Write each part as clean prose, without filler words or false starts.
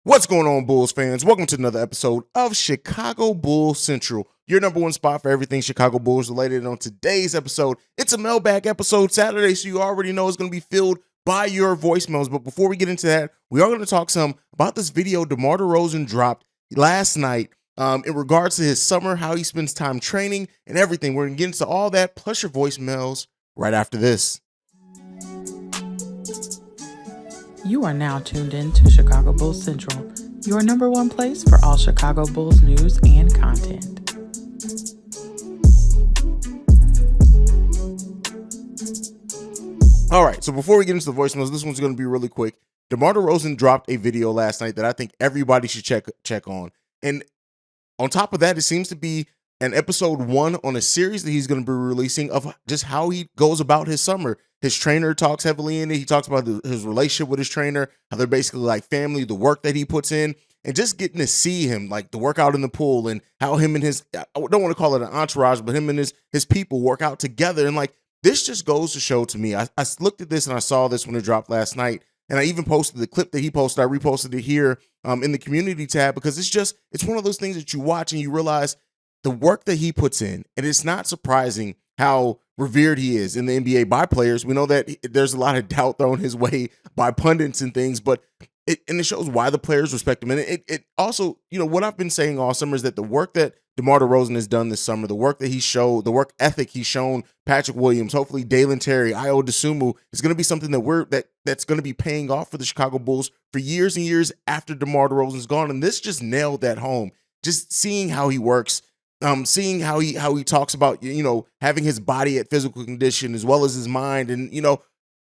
What's going on, Bulls fans? Welcome to another episode of Chicago Bulls Central, your number one spot for everything Chicago Bulls related. And on today's episode, it's a mailbag episode Saturday, so you already know it's going to be filled by your voicemails. But before we get into that, we are going to talk some about this video DeMar DeRozan dropped last night in regards to his summer, how he spends time training, and everything. We're going to get into all that, plus your voicemails right after this. You are now tuned in to Chicago Bulls Central, your number one place for all Chicago Bulls news and content. All right, so before we get into the voicemails, this one's going to be really quick. DeMar DeRozan dropped a video last night that I think everybody should check on. And on top of that, it seems to be an episode 1 on a series that he's going to be releasing of just how he goes about his summer. His trainer talks heavily in it. He talks about his relationship with his trainer, how they're basically like family, the work that he puts in, and just getting to see him, like the workout in the pool, and how him and his, I don't want to call it an entourage, but him and his people work out together. And like, this just goes to show to me, I looked at this and I saw this when it dropped last night, and I even posted the clip that he posted. I reposted it here in the community tab, because it's one of those things that you watch and you realize the work that he puts in. And it's not surprising how revered he is in the NBA by players. We know that there's a lot of doubt thrown his way by pundits and things, but it shows why the players respect him. And it also, what I've been saying all summer is that the work that DeMar DeRozan has done this summer, the work that he showed, the work ethic he's shown Patrick Williams, hopefully Dalen Terry, Ayo Dosunmu, is going to be something that's going to be paying off for the Chicago Bulls for years and years after DeMar DeRozan's gone. And this just nailed that home. Just seeing how he works, seeing how he talks about, having his body at physical condition as well as his mind. And,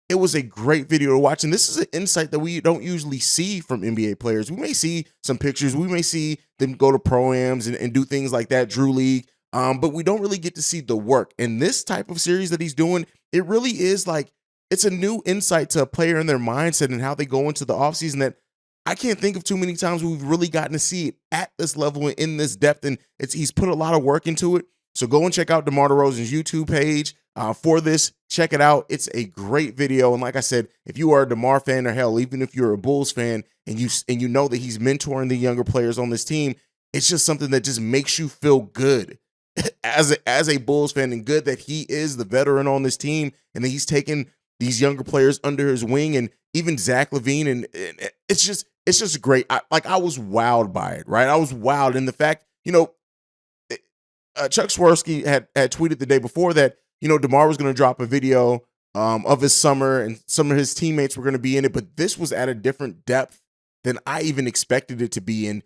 it was a great video to watch. And this is an insight that we don't usually see from NBA players. We may see some pictures. We may see them go to pro-ams and do things like that, Drew League. But we don't really get to see the work. And this type of series that he's doing, it really is like, it's a new insight to a player and their mindset and how they go into the offseason that I can't think of too many times we've really gotten to see it at this level and in this depth. And he's put a lot of work into it. So go and check out DeMar DeRozan's YouTube page for this. Check it out. It's a great video. And like I said, if you are a DeMar fan, or hell, even if you're a Bulls fan and you know that he's mentoring the younger players on this team, it's just something that just makes you feel good as a Bulls fan, and good that he is the veteran on this team and that he's taken these younger players under his wing, and even Zach LaVine. And it's just great. I was wowed by it, right? I was wowed. And the fact, Chuck Swirsky had tweeted the day before that, DeMar was going to drop a video of his summer and some of his teammates were going to be in it, but this was at a different depth than I even expected it to be. And,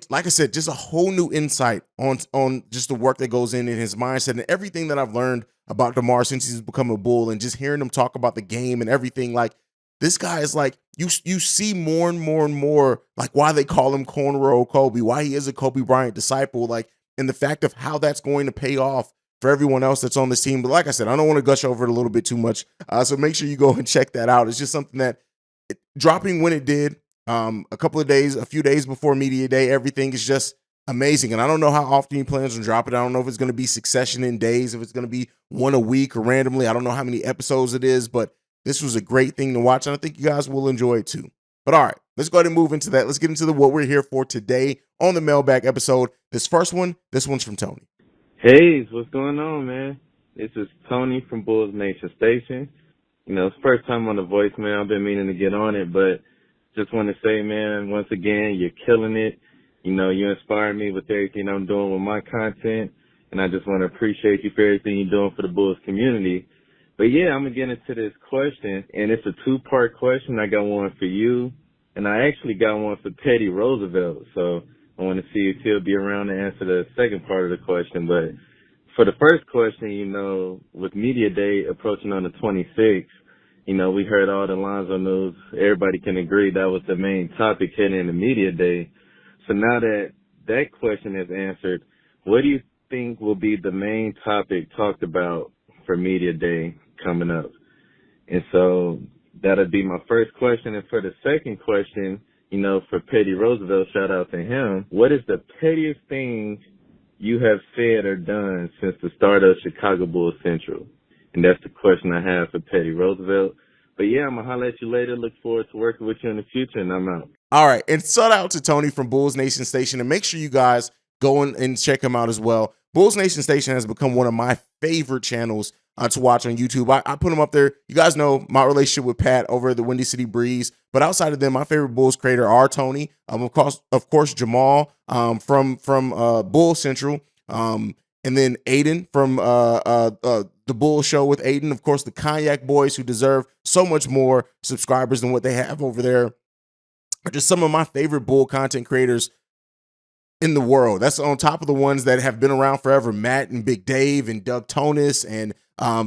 like I said, just a whole new insight on just the work that goes in his mindset and everything that I've learned about DeMar since he's become a Bull, and just hearing him talk about the game and everything. Like, this guy is like, you see more and more and more, like, why they call him Cornrow Kobe, why he is a Kobe Bryant disciple, like, and the fact of how that's going to pay off for everyone else that's on this team. But like I said, I don't want to gush over it a little bit too much. So make sure you go and check that out. It's just something that dropping when it did, a few days before media day, everything is just amazing. And I don't know how often he plans on dropping it. I don't know if it's going to be succession in days, if it's going to be one a week or randomly. I don't know how many episodes it is, but this was a great thing to watch, and I think you guys will enjoy it too. But all right, let's go ahead and move into that. Let's get into what we're here for today on the Mailbag episode. This one's from Tony. Haize, what's going on, man? This is Tony from Bulls Nation Station. It's the first time on the voicemail. I've been meaning to get on it, but just want to say, man, once again, you're killing it. You inspire me with everything I'm doing with my content, and I just want to appreciate you for everything you're doing for the Bulls community. But yeah, I'm going to get into this question, and it's a two-part question. I got one for you, and I actually got one for Teddy Roosevelt. So I want to see if he'll be around to answer the second part of the question. But for the first question, with Media Day approaching on the 26th, we heard all the Lonzo news. Everybody can agree that was the main topic heading into Media Day. So now that that question is answered, what do you think will be the main topic talked about for Media Day coming up? And so that'll be my first question. And for the second question, for Teddy Roosevelt, shout out to him. What is the pettiest thing you have said or done since the start of Chicago Bulls Central? And that's the question I have for Teddy Roosevelt. But yeah, I'm going to holler at you later. Look forward to working with you in the future, and I'm out. All right. And shout out to Tony from Bulls Nation Station. And make sure you guys go and check him out as well. Bulls Nation Station has become one of my favorite channels to watch on YouTube. I put him up there. You guys know my relationship with Pat over at the Windy City Breeze. But outside of them, my favorite Bulls creator are Tony. Of course, Jamal from Bull Central. And then Aiden from the Bull Show with Aiden. Of course, the Cognac Boys, who deserve so much more subscribers than what they have over there, are just some of my favorite Bull content creators in the world. That's on top of the ones that have been around forever. Matt and Big Dave and Doug Tonis and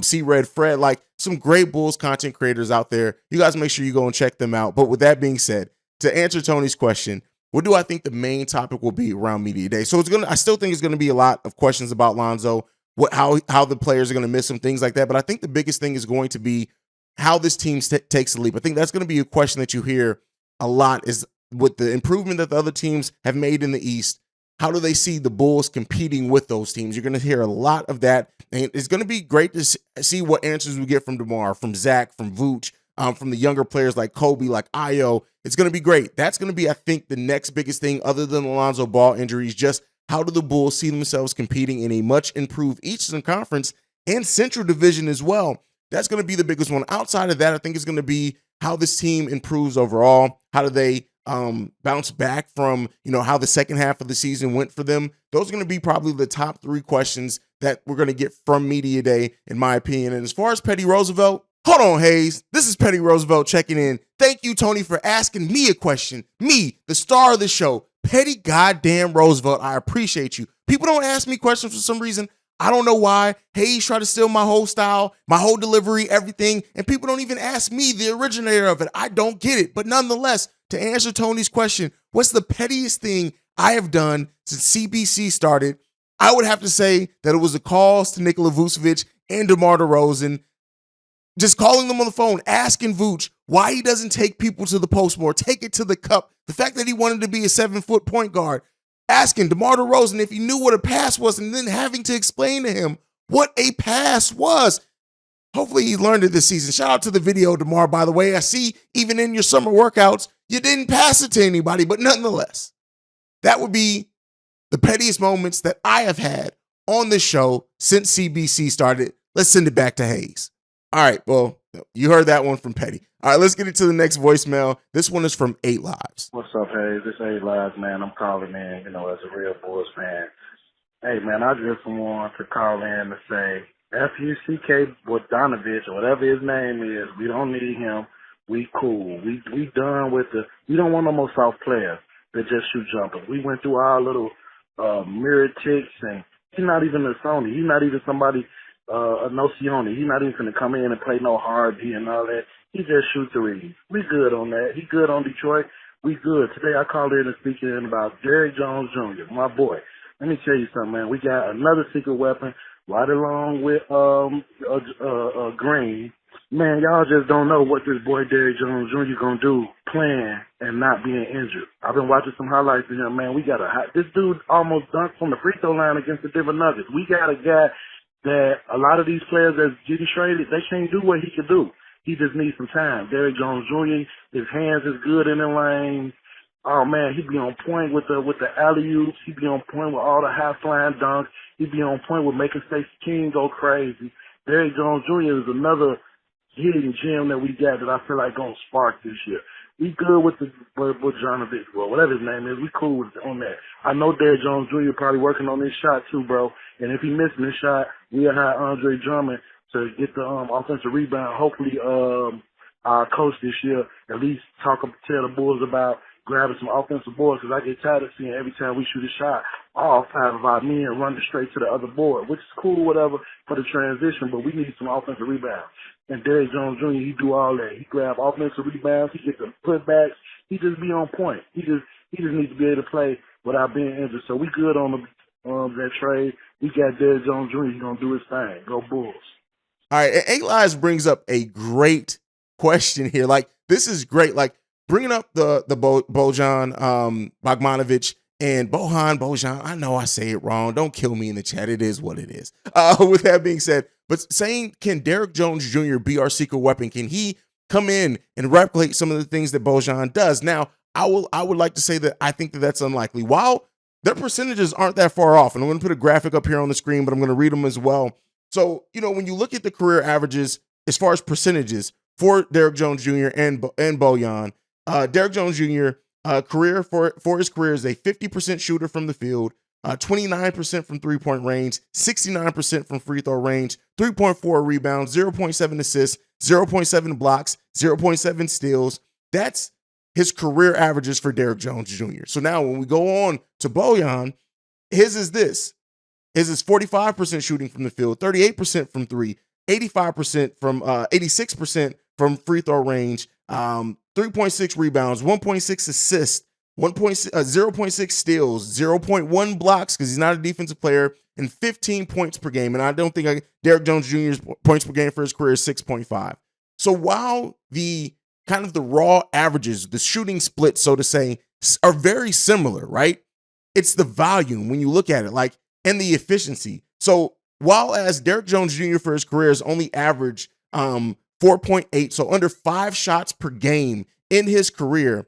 C Red Fred, like some great Bulls content creators out there. You guys make sure you go and check them out. But with that being said, to answer Tony's question, what do I think the main topic will be around Media Day? So I still think it's gonna be a lot of questions about Lonzo, how the players are gonna miss him, things like that. But I think the biggest thing is going to be how this team takes the leap. I think that's gonna be a question that you hear a lot, is with the improvement that the other teams have made in the East. How do they see the Bulls competing with those teams? You're going to hear a lot of that. And it's going to be great to see what answers we get from DeMar, from Zach, from Vooch, from the younger players like Kobe, like Ayo. It's going to be great. That's going to be, I think, the next biggest thing other than Alonzo Ball injuries. Just how do the Bulls see themselves competing in a much improved Eastern Conference and Central Division as well? That's going to be the biggest one. Outside of that, I think it's going to be how this team improves overall. How do they bounce back from, how the second half of the season went for them? Those are going to be probably the top 3 questions that we're going to get from Media Day, in my opinion. And as far as Petty Roosevelt, hold on, Haize. This is Petty Roosevelt checking in. Thank you, Tony, for asking me a question. Me, the star of the show, Petty goddamn Roosevelt. I appreciate you. People don't ask me questions for some reason. I don't know why. Haize tried to steal my whole style, my whole delivery, everything. And people don't even ask me, the originator of it. I don't get it. But nonetheless, to answer Tony's question, what's the pettiest thing I have done since CBC started? I would have to say that it was the calls to Nikola Vucevic and DeMar DeRozan, just calling them on the phone, asking Vooch why he doesn't take people to the post more, take it to the cup. The fact that he wanted to be a 7-foot point guard, asking DeMar DeRozan if he knew what a pass was, and then having to explain to him what a pass was. Hopefully he learned it this season. Shout out to the video, DeMar, by the way. I see even in your summer workouts, you didn't pass it to anybody, but nonetheless, that would be the pettiest moments that I have had on this show since CBC started. Let's send it back to Haize. All right, well, you heard that one from Petty. All right, let's get into the next voicemail. This one is from 8 Lives. What's up, Haize? This 8 Lives, man. I'm calling in, as a real Bulls fan. Hey, man, I just want to call in to say, F-U-C-K Bogdanovich, or whatever his name is, we don't need him. We cool. We done with we don't want no more soft players that just shoot jumpers. We went through our little mirror ticks, and he's not even a Sony. He's not even somebody, a Nocioni. He's not even going to come in and play no hard D and all that. He just shoot threes. We good on that. He good on Detroit. We good. Today I called in and speaking about Derrick Jones Jr., my boy. Let me tell you something, man. We got another secret weapon right along with Green. Man, y'all just don't know what this boy Derrick Jones Jr. gonna do playing and not being injured. I've been watching some highlights of him, man. We got this dude almost dunked from the free throw line against the Denver Nuggets. We got a guy that a lot of these players that's getting traded, they can't do what he could do. He just needs some time. Derrick Jones Jr., his hands is good in the lane. Oh man, he be on point with the alley-oops. He be on point with all the high-flying dunks. He be on point with making Stacey King go crazy. Derrick Jones Jr. is another hidden gem that we got that I feel like gonna spark this year. We good with Bogdanovich, bro. Whatever his name is, we cool on that. I know Derrick Jones Jr. probably working on this shot too, bro. And if he missing this shot, we'll have Andre Drummond to get the offensive rebound. Hopefully, our coach this year at least tell the Bulls about grabbing some offensive boards, because I get tired of seeing every time we shoot a shot, all 5 of our men run straight to the other board, which is cool, whatever, for the transition, but we need some offensive rebounds. And Derrick Jones Jr., he do all that. He grab offensive rebounds, he get the putbacks, he just be on point. He just needs to be able to play without being injured. So we good on that trade. We got Derrick Jones Jr., he's going to do his thing. Go Bulls. All right, 8 Lives brings up a great question here. Like, this is great. Like, bringing up the Bojan Bogdanovic and Bojan. I know I say it wrong. Don't kill me in the chat. It is what it is. With that being said, but saying, can Derrick Jones Jr. be our secret weapon? Can he come in and replicate some of the things that Bojan does? Now, I would like to say that I think that that's unlikely. While their percentages aren't that far off, and I'm going to put a graphic up here on the screen, but I'm going to read them as well. So, when you look at the career averages as far as percentages for Derrick Jones Jr. and Bojan, Derrick Jones Jr. Career for his career is a 50% shooter from the field, 29% from three-point range, 69% from free throw range, 3.4 rebounds, 0.7 assists, 0.7 blocks, 0.7 steals. That's his career averages for Derrick Jones Jr. So now when we go on to Bojan, his is this. His is 45% shooting from the field, 38% from three, 85% from 86% from free throw range, 3.6 rebounds, 1.6 assists, 0.6 steals, 0.1 blocks because he's not a defensive player, and 15 points per game. And I don't think Derrick Jones Jr.'s points per game for his career is 6.5. So while the kind of the raw averages, the shooting split, so to say, are very similar, right? It's the volume when you look at it, and the efficiency. So while as Derrick Jones Jr. for his career has only averaged 4.8, so under 5 shots per game in his career,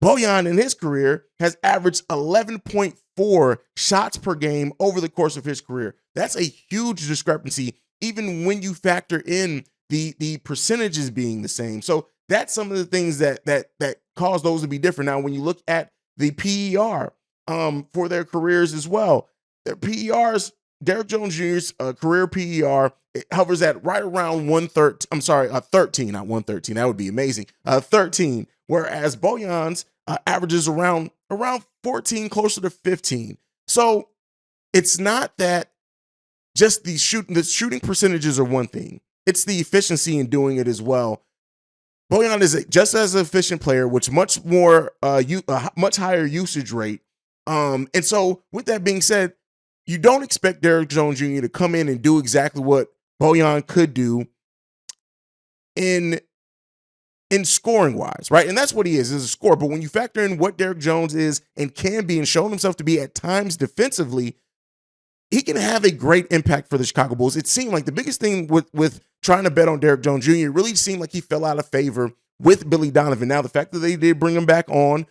Bojan in his career has averaged 11.4 shots per game over the course of his career. That's a huge discrepancy, even when you factor in the percentages being the same. So that's some of the things that cause those to be different. Now, when you look at the PER for their careers as well, their PERs, Derrick Jones Jr.'s career PER, it hovers at right around 13, not 113. That would be amazing. 13, whereas Bojan's averages around 14, closer to 15. So it's not that just the shooting percentages are one thing. It's the efficiency in doing it as well. Bojan is just as an efficient player, which much more much higher usage rate. And so with that being said, you don't expect Derrick Jones Jr. to come in and do exactly what Bojan could do in scoring wise, right? And that's what he is a scorer. But when you factor in what Derrick Jones is and can be and shown himself to be at times defensively, he can have a great impact for the Chicago Bulls. It seemed like the biggest thing with trying to bet on Derrick Jones Jr. really seemed like he fell out of favor with Billy Donovan. Now, the fact that they did bring him back on,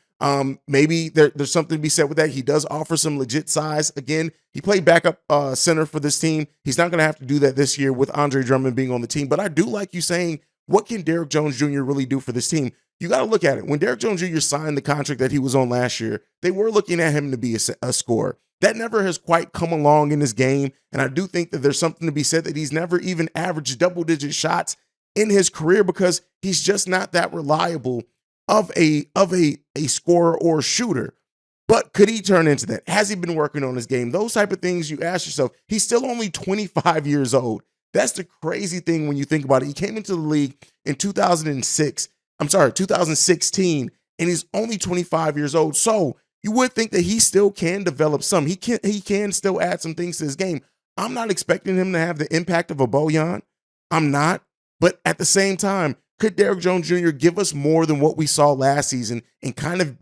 maybe there's something to be said with that. He does offer some legit size. Again, he played backup center for this team. He's not going to have to do that this year with Andre Drummond being on the team. But I do like you saying, what can Derrick Jones Jr. really do for this team? You got to look at it. When Derrick Jones Jr. signed the contract that he was on last year, they were looking at him to be a scorer. That never has quite come along in his game. And I do think that there's something to be said that he's never even averaged double-digit shots in his career because he's just not that reliable of a scorer or shooter. But could he turn into that? Has he been working on his game? Those type of things you ask yourself. He's still only 25 years old. That's the crazy thing when you think about it. He came into the league in 2016, and he's only 25 years old. So you would think that he still can develop some. He can still add some things to his game. I'm not expecting him to have the impact of a Bojan. I'm not. But at the same time, could Derrick Jones Jr. give us more than what we saw last season and kind of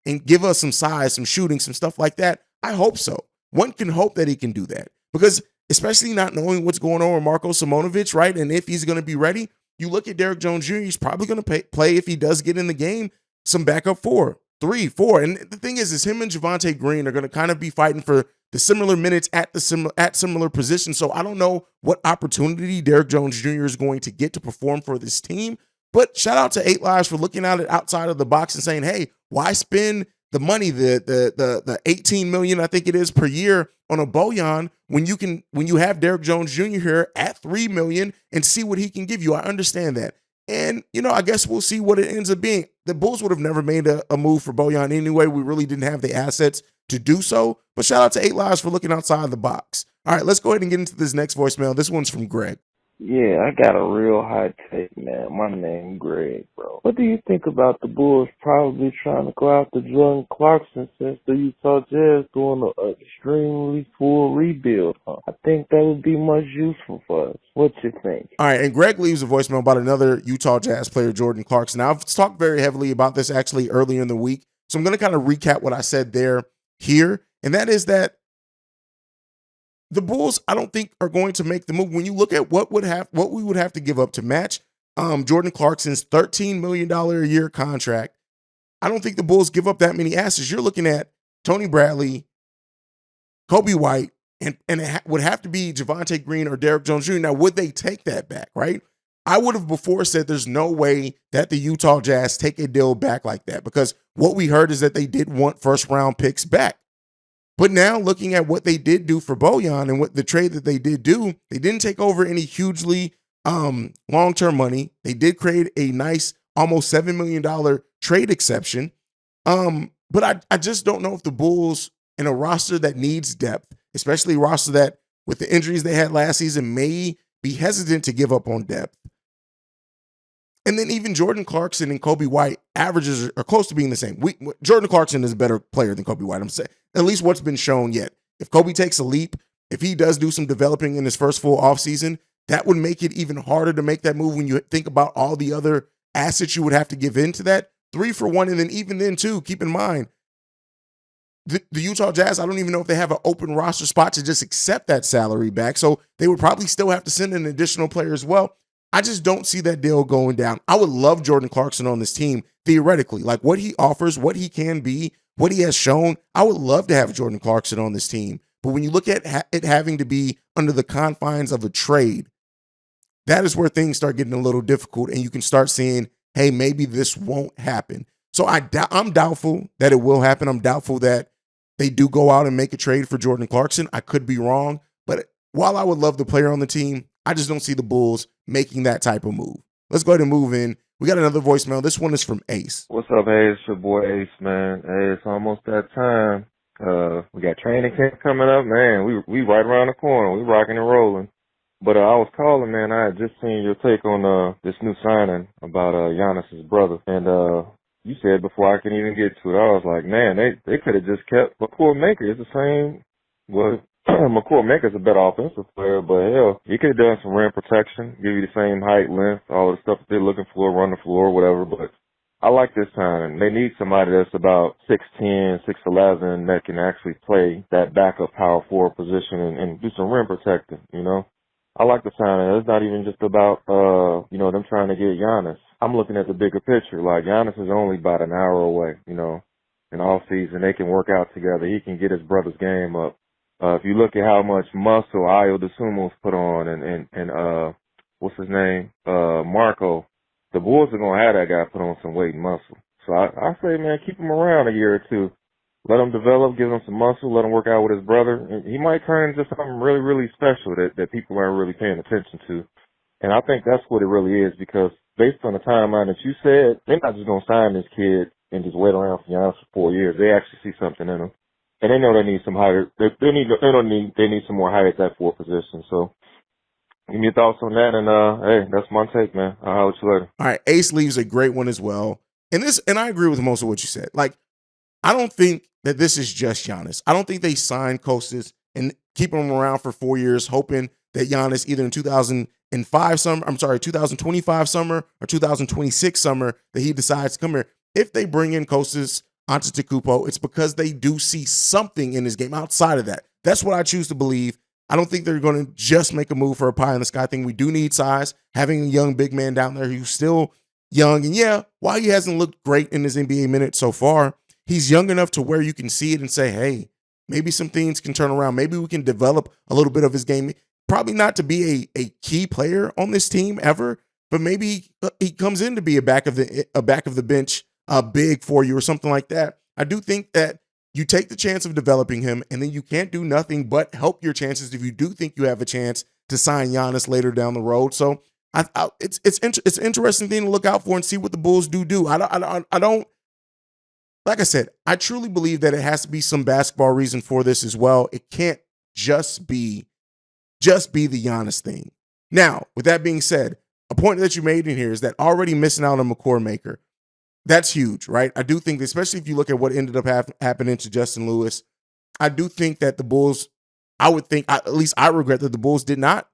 and give us some size, some shooting, some stuff like that? I hope so. One can hope that he can do that because especially not knowing what's going on with Marko Simonovic, right? And if he's going to be ready, you look at Derrick Jones Jr., he's probably going to play, if he does get in the game, some backup 3, 4. And the thing is him and Javonte Green are going to kind of be fighting for the similar minutes at similar positions. So I don't know what opportunity Derrick Jones Jr. is going to get to perform for this team. But shout out to 8 Lives for looking at it outside of the box and saying, hey, why spend the money, the $18 million, I think it is, per year on a Bojan when you have Derrick Jones Jr. here at $3 million and see what he can give you. I understand that. And, I guess we'll see what it ends up being. The Bulls would have never made a move for Bojan anyway. We really didn't have the assets to do so. But shout out to 8 Lives for looking outside the box. All right, let's go ahead and get into this next voicemail. This one's from Greg. Yeah, I got a real hot take, man. My name Greg, bro. What do you think about the Bulls probably trying to go after Jordan Clarkson since the Utah Jazz doing an extremely full rebuild? I think that would be much useful for us. What you think? All right, and Greg leaves a voicemail about another Utah Jazz player, Jordan Clarkson. Now, I've talked very heavily about this actually earlier in the week, so I'm going to kind of recap what I said here, and that is that the Bulls, I don't think, are going to make the move. When you look at what we would have to give up to match Jordan Clarkson's $13 million a year contract, I don't think the Bulls give up that many assets. You're looking at Tony Bradley, Kobe White, and it would have to be Javonte Green or Derrick Jones Jr. Now, would they take that back, right? I would have before said there's no way that the Utah Jazz take a deal back like that, because what we heard is that they did want first-round picks back. But now looking at what they did do for Bojan and what the trade that they did do, they didn't take over any hugely long-term money. They did create a nice almost $7 million trade exception. But I just don't know if the Bulls, in a roster that needs depth, especially a roster that with the injuries they had last season, may be hesitant to give up on depth. And then even Jordan Clarkson and Kobe White averages are close to being the same. Jordan Clarkson is a better player than Kobe White, I'm saying. At least what's been shown yet. If Kobe takes a leap, if he does do some developing in his first full offseason, that would make it even harder to make that move when you think about all the other assets you would have to give into that. 3 for 1, and then even then too, keep in mind, the Utah Jazz, I don't even know if they have an open roster spot to just accept that salary back. So they would probably still have to send an additional player as well. I just don't see that deal going down. I would love Jordan Clarkson on this team, theoretically. Like what he offers, what he can be, what he has shown, I would love to have Jordan Clarkson on this team. But when you look at it having to be under the confines of a trade, that is where things start getting a little difficult, and you can start seeing, hey, maybe this won't happen. So I'm doubtful that it will happen. I'm doubtful that they do go out and make a trade for Jordan Clarkson. I could be wrong, but while I would love the player on the team, I just don't see the Bulls making that type of move. Let's go ahead and move in. We got another voicemail. This one is from Ace. What's up, Haize? Your boy Ace, man. Hey, it's almost that time. We got training camp coming up, man. We right around the corner. We rocking and rolling. But I was calling, man. I had just seen your take on this new signing about Giannis's brother, and you said before I can even get to it, I was like, man, they could have just kept McCourt Maker. It's the same. Well, McCourt Maker's a better offensive player, but hell, he could have done some rim protection, give you the same height, length, all the stuff that they're looking for, run the floor, whatever. But I like this signing. They need somebody that's about 6'10", 6'11", that can actually play that backup power forward position and do some rim protecting, you know. I like the signing. It's not even just about, them trying to get Giannis. I'm looking at the bigger picture. Like, Giannis is only about an hour away, in off season. They can work out together. He can get his brother's game up. If you look at how much muscle Ayo DeSumo's put on and what's his name? Marco, the Bulls are going to have that guy put on some weight and muscle. So I say, man, keep him around a year or two. Let him develop, give him some muscle, let him work out with his brother. And he might turn into something really, really special that people aren't really paying attention to. And I think that's what it really is, because based on the timeline that you said, they're not just going to sign this kid and just wait around for Giannis for 4 years. They actually see something in him. And they know they need some higher, they need some more height at that 4 position. So give me your thoughts on that. And, hey, that's my take, man. I'll holler at you later. All right. Ace leaves a great one as well. And I agree with most of what you said. Like, I don't think that this is just Giannis. I don't think they signed Kostas and keep him around for 4 years, hoping that Giannis either in 2025 summer or 2026 summer that he decides to come here. If they bring in Kostas Antetokounmpo, it's because they do see something in his game outside of that. That's what I choose to believe. I don't think they're going to just make a move for a pie in the sky thing. We do need size. Having a young big man down there who's still young, and yeah, while he hasn't looked great in his NBA minutes so far, he's young enough to where you can see it and say, hey, maybe some things can turn around. Maybe we can develop a little bit of his game. Probably not to be a key player on this team ever, but maybe he comes in to be a back of the bench big for you or something like that. I do think that you take the chance of developing him, and then you can't do nothing but help your chances if you do think you have a chance to sign Giannis later down the road. So it's an interesting thing to look out for and see what the Bulls do. I don't. Like I said, I truly believe that it has to be some basketball reason for this as well. It can't just be the Giannis thing. Now, with that being said, a point that you made in here is that already missing out on McCourt Maker. That's huge, right? I do think that, especially if you look at what ended up happening to Justin Lewis, I do think that the Bulls, at least I regret that the Bulls did not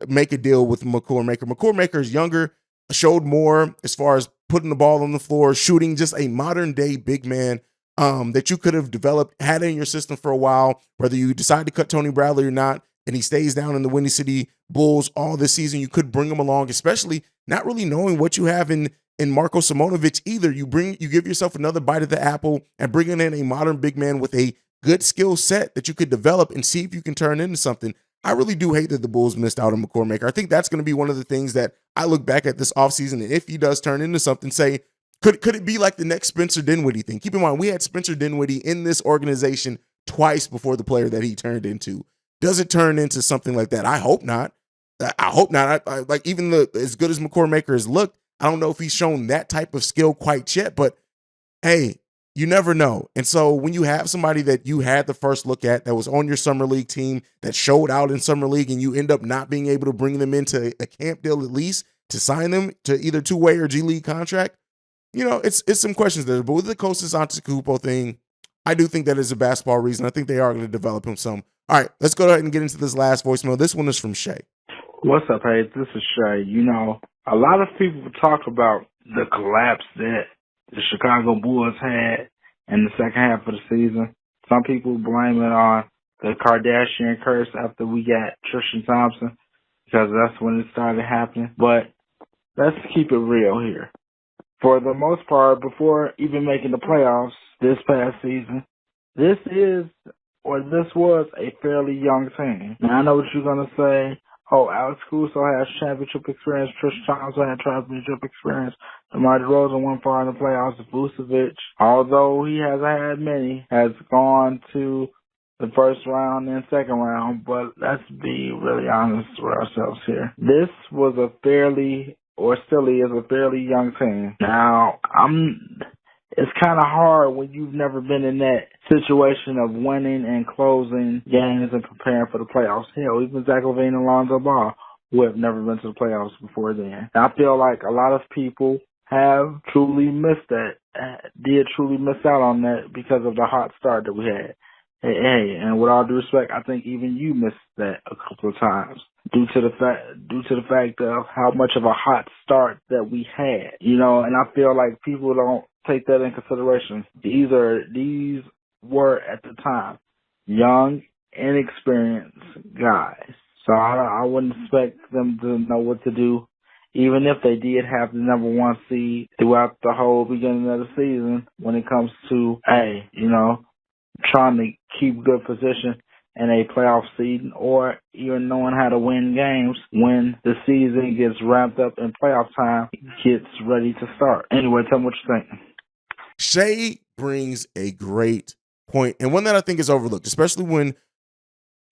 make a deal with McCourt Maker. McCourt Maker is younger, showed more as far as putting the ball on the floor, shooting, just a modern day big man that you could have developed, had in your system for a while, whether you decide to cut Tony Bradley or not, and he stays down in the Windy City Bulls all this season. You could bring him along, especially not really knowing what you have in in Marko Simonovic either. You give yourself another bite of the apple and bringing in a modern big man with a good skill set that you could develop and see if you can turn into something. I really do hate that the Bulls missed out on McCormaker. I think that's going to be one of the things that I look back at this offseason, and if he does turn into something, say, could it be like the next Spencer Dinwiddie thing? Keep in mind, we had Spencer Dinwiddie in this organization twice before the player that he turned into. Does it turn into something like that? I hope not. I hope not. I like even as good as McCormaker has looked, I don't know if he's shown that type of skill quite yet, but hey, you never know. And so when you have somebody that you had the first look at that was on your summer league team that showed out in summer league and you end up not being able to bring them into a camp deal at least to sign them to either two-way or G League contract, it's some questions there. But with the Kostas Antetokounmpo thing, I do think that is a basketball reason. I think they are going to develop him some. All right, let's go ahead and get into this last voicemail. This one is from Shay. What's up, Haize? This is Shay. A lot of people talk about the collapse that the Chicago Bulls had in the second half of the season. Some people blame it on the Kardashian curse after we got Tristan Thompson because that's when it started happening. But let's keep it real here. For the most part, before even making the playoffs this past season, this was a fairly young team. Now, I know what you're going to say. Oh, Alex Caruso has championship experience. Tristan Thompson had championship experience. DeMar DeRozan went far in the playoffs. Vucevic, although he hasn't had many, has gone to the first round and second round. But let's be really honest with ourselves here. This was still is a fairly young team. Now, it's kind of hard when you've never been in that situation of winning and closing games and preparing for the playoffs. Hell, even Zach LaVine and Lonzo Ball, who have never been to the playoffs before then. And I feel like a lot of people have truly missed that, did truly miss out on that because of the hot start that we had. Hey, and with all due respect, I think even you missed that a couple of times due to the fact of how much of a hot start that we had. And I feel like people don't take that in consideration. These were at the time young, inexperienced guys. So I wouldn't expect them to know what to do, even if they did have the number one seed throughout the whole beginning of the season when it comes to, trying to keep good position in a playoff season or even knowing how to win games when the season gets wrapped up and playoff time gets ready to start. Anyway, tell me what you think. Shay brings a great point, and one that I think is overlooked, especially when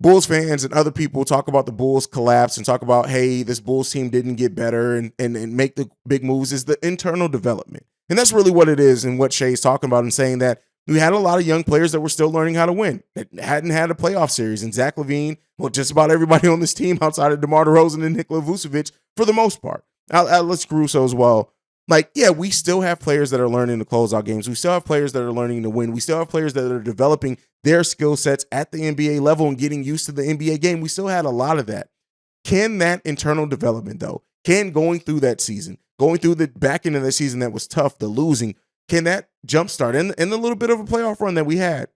Bulls fans and other people talk about the Bulls collapse and talk about, hey, this Bulls team didn't get better and make the big moves, is the internal development. And that's really what it is and what Shay's talking about and saying that we had a lot of young players that were still learning how to win, that hadn't had a playoff series. And Zach LaVine, well, just about everybody on this team outside of DeMar DeRozan and Nikola Vucevic, for the most part. Alex Caruso as well. We still have players that are learning to close out games. We still have players that are learning to win. We still have players that are developing their skill sets at the NBA level and getting used to the NBA game. We still had a lot of that. Can that internal development, though, going through that season, going through the back end of the season that was tough, the losing, can that jumpstart and the little bit of a playoff run that we had,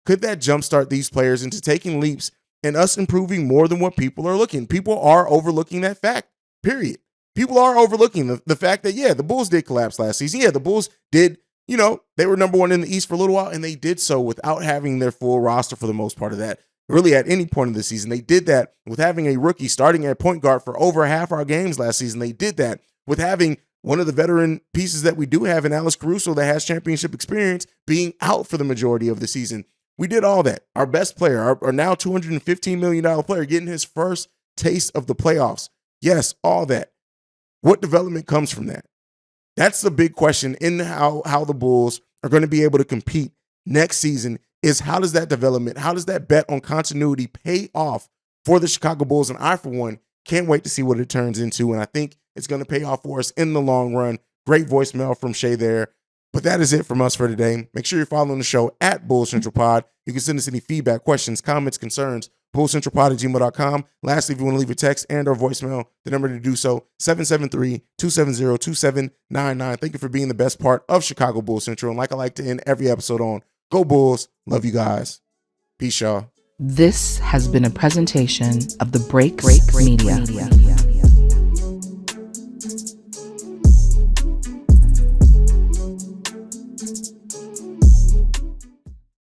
could that jumpstart these players into taking leaps and us improving more than what people are looking? People are overlooking that fact, period. People are overlooking the fact that, the Bulls did collapse last season. Yeah, the Bulls did, they were number one in the East for a little while, and they did so without having their full roster for the most part of that. Really, at any point of the season, they did that with having a rookie starting at point guard for over half our games last season. They did that with having one of the veteran pieces that we do have in Alex Caruso that has championship experience being out for the majority of the season. We did all that. Our best player, our now $215 million player, getting his first taste of the playoffs. Yes, all that. What development comes from that? That's the big question in how the Bulls are going to be able to compete next season, is how does that development, how does that bet on continuity pay off for the Chicago Bulls? And I, for one, can't wait to see what it turns into. And I think it's going to pay off for us in the long run. Great voicemail from Shay there. But that is it from us for today. Make sure you're following the show at Bulls Central Pod. You can send us any feedback, questions, comments, concerns, bullcentralpod@gmail.com. Lastly, if you want to leave a text and or voicemail, the number to do so, 773-270-2799. Thank you for being the best part of Chicago Bulls Central. And like I like to end every episode on, go Bulls. Love you guys. Peace, y'all. This has been a presentation of the Break Media.